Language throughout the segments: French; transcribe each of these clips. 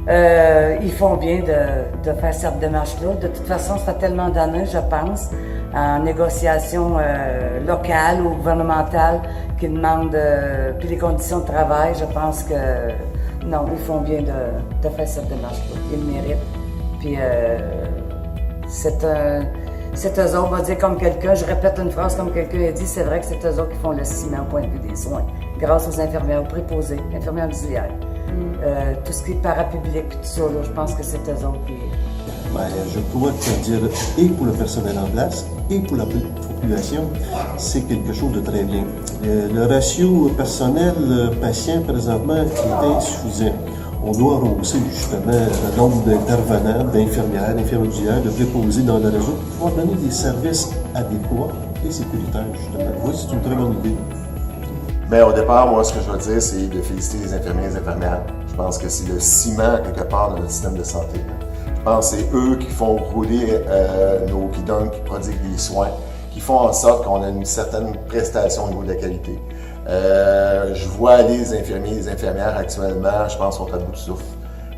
Ils font bien de faire cette démarche-là. De toute façon, ça fait tellement d'années, je pense, en négociation locale ou gouvernementale qui demandent puis les conditions de travail. Je pense que non, ils font bien de faire cette démarche-là. Ils le méritent. Puis c'est eux autres, on va dire comme quelqu'un, je répète une phrase comme quelqu'un a dit, c'est vrai que c'est eux autres qui font le ciment au point de vue des soins, grâce aux infirmières, aux préposés, infirmières auxiliaires. Tout ce qui est parapublic, tout ça, là, je pense que c'est eux autres qui... Ben, je pourrais te dire, et pour le personnel en place, et pour la population, c'est quelque chose de très bien. Le ratio personnel-patient, présentement, est insuffisant. On doit rehausser justement le nombre d'intervenants, d'infirmières, d'infirmières auxiliaires, de préposés dans le réseau pour pouvoir donner des services adéquats et sécuritaires, justement. Oui, c'est une très bonne idée. Bien, au départ, moi, ce que je veux dire, c'est de féliciter les infirmiers et les infirmières. Je pense que c'est le ciment, quelque part, dans notre système de santé. Je pense que c'est eux qui font rouler qui prodiguent des soins, qui font en sorte qu'on a une certaine prestation au niveau de la qualité. Je vois les infirmiers et les infirmières actuellement, je pense, sont à bout de souffle.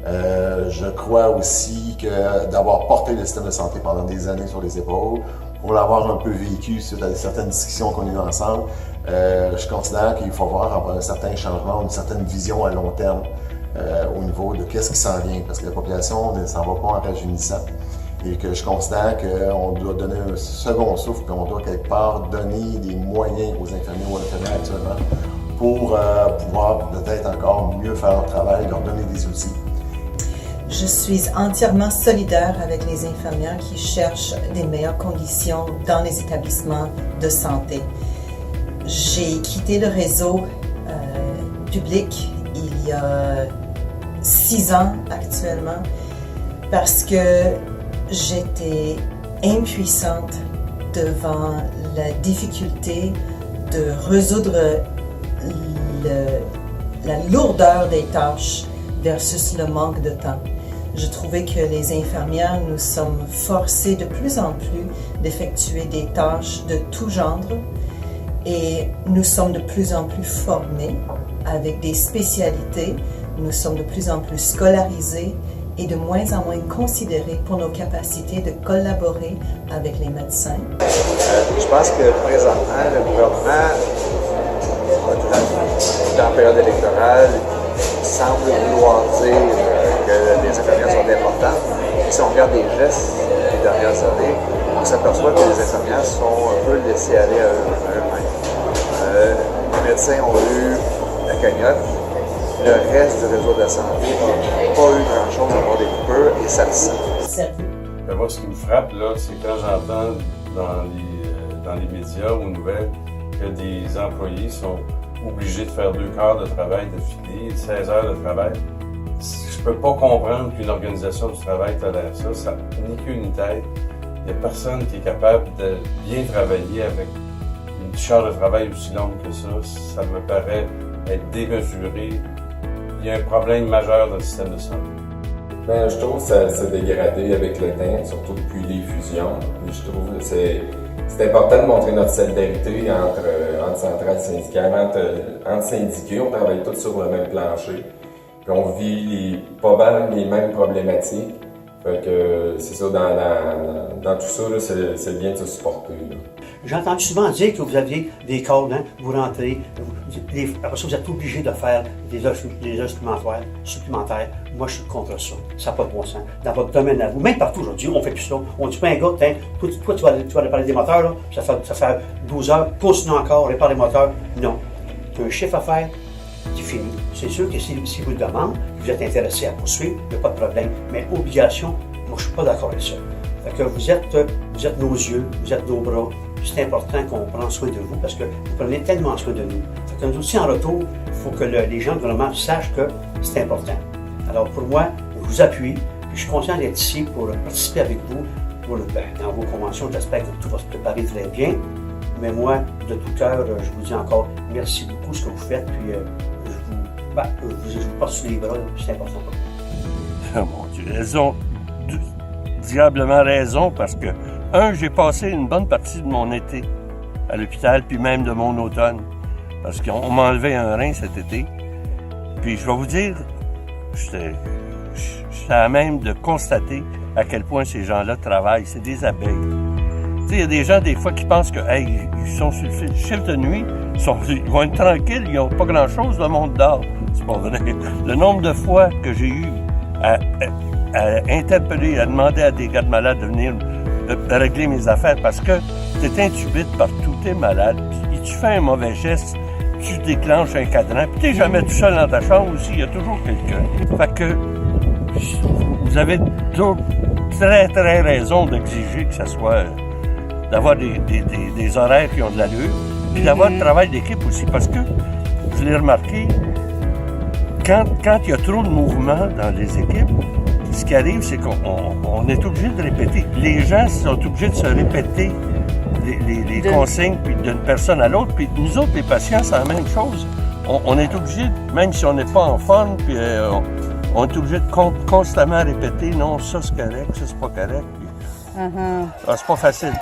Je crois aussi que d'avoir porté le système de santé pendant des années sur les épaules, pour l'avoir un peu vécu suite à certaines discussions qu'on a eues ensemble, je considère qu'il faut avoir un certain changement, une certaine vision à long terme au niveau de qu'est-ce qui s'en vient, parce que la population ne s'en va pas en rajeunissant. Et que je considère qu'on doit donner un second souffle, qu'on doit quelque part donner des moyens aux infirmiers ou aux infirmières actuellement pour pouvoir peut-être encore mieux faire leur travail, leur donner des outils. Je suis entièrement solidaire avec les infirmières qui cherchent des meilleures conditions dans les établissements de santé. J'ai quitté le réseau public il y a 6 ans actuellement parce que j'étais impuissante devant la difficulté de résoudre la lourdeur des tâches versus le manque de temps. Je trouvais que les infirmières, nous sommes forcées de plus en plus d'effectuer des tâches de tout genre et nous sommes de plus en plus formés avec des spécialités, nous sommes de plus en plus scolarisés et de moins en moins considérés pour nos capacités de collaborer avec les médecins. Je pense que présentement, le gouvernement, dans la période électorale, semble vouloir dire que les infirmières sont importantes. Et si on regarde les gestes des dernières années, on s'aperçoit que les infirmières sont un peu laissées aller à eux-mêmes. Les médecins ont eu la cagnotte. Le reste du réseau de la santé n'a pas eu grand-chose à voir des coupures et ça le sent. Ben moi, ce qui me frappe, là, c'est quand j'entends dans les médias ou nouvelles que des employés sont obligés de faire 2 quarts de travail d'affilée, 16 heures de travail. Je peux pas comprendre qu'une organisation du travail tolère ça. Ça n'est qu'une tête. Il n'y a personne qui est capable de bien travailler avec une charge de travail aussi longue que ça. Ça me paraît être démesuré. Il y a un problème majeur dans le système de santé. Ben, je trouve que ça s'est dégradé avec le temps, surtout depuis les fusions. Et je trouve que c'est important de montrer notre solidarité entre centrales syndicales, entre syndiqués. On travaille tous sur le même plancher. Puis on vit pas mal les mêmes problématiques. Fait que c'est ça, dans tout ça, c'est bien de se supporter. Là. J'ai entendu souvent dire que vous aviez des codes, hein, vous rentrez, après ça vous êtes obligé de faire des heures supplémentaires. Moi, je suis contre ça. Ça n'a pas de bon sens. Dans votre domaine à vous, même partout aujourd'hui, on fait plus ça. On dit pas un gars, toi, tu vas réparer des moteurs, là, ça fait 12 heures, continue encore, réparer les moteurs. Non. Tu as un chiffre à faire, c'est fini. C'est sûr que si vous le demandez, vous êtes intéressé à poursuivre, il n'y a pas de problème. Mais obligation, moi, je ne suis pas d'accord avec ça. Fait que vous êtes nos yeux, vous êtes nos bras. C'est important qu'on prenne soin de vous parce que vous prenez tellement soin de nous. Fait que nous aussi, en retour, il faut que les gens du gouvernement sachent que c'est important. Alors pour moi, je vous appuie, puis je suis conscient d'être ici pour participer avec vous dans vos conventions. J'espère que tout va se préparer très bien. Mais moi, de tout cœur, je vous dis encore merci beaucoup de ce que vous faites, puis je vous porte sur les bras, c'est important pour vous. Oh mon Dieu, elles ont diablement raison parce que j'ai passé une bonne partie de mon été à l'hôpital, puis même de mon automne, parce qu'on m'a enlevé un rein cet été. Puis je vais vous dire, je suis à même de constater à quel point ces gens-là travaillent. C'est des abeilles. Tu sais, il y a des gens, des fois, qui pensent que, hey, ils sont sur le chiffre de nuit, ils vont être tranquilles, ils n'ont pas grand-chose, le monde dort. C'est pas vrai. Le nombre de fois que j'ai eu à interpeller, à demander à des gardes malades de venir régler mes affaires parce que tu es intubé de partout, tu es malade, puis tu fais un mauvais geste, tu déclenches un cadran, puis tu n'es jamais tout seul dans ta chambre aussi, il y a toujours quelqu'un. Fait que vous avez très, très raison d'exiger que ça soit, d'avoir des horaires qui ont de l'allure, puis d'avoir du travail d'équipe aussi, parce que, je l'ai remarqué, quand il y a trop de mouvement dans les équipes, ce qui arrive, c'est qu'on est obligé de répéter. Les gens sont obligés de se répéter les consignes puis d'une personne à l'autre. Puis nous autres, les patients, c'est la même chose. On est obligé, même si on n'est pas en forme, puis on est obligé de constamment répéter, non, ça c'est correct, ça c'est pas correct. Puis, c'est pas facile.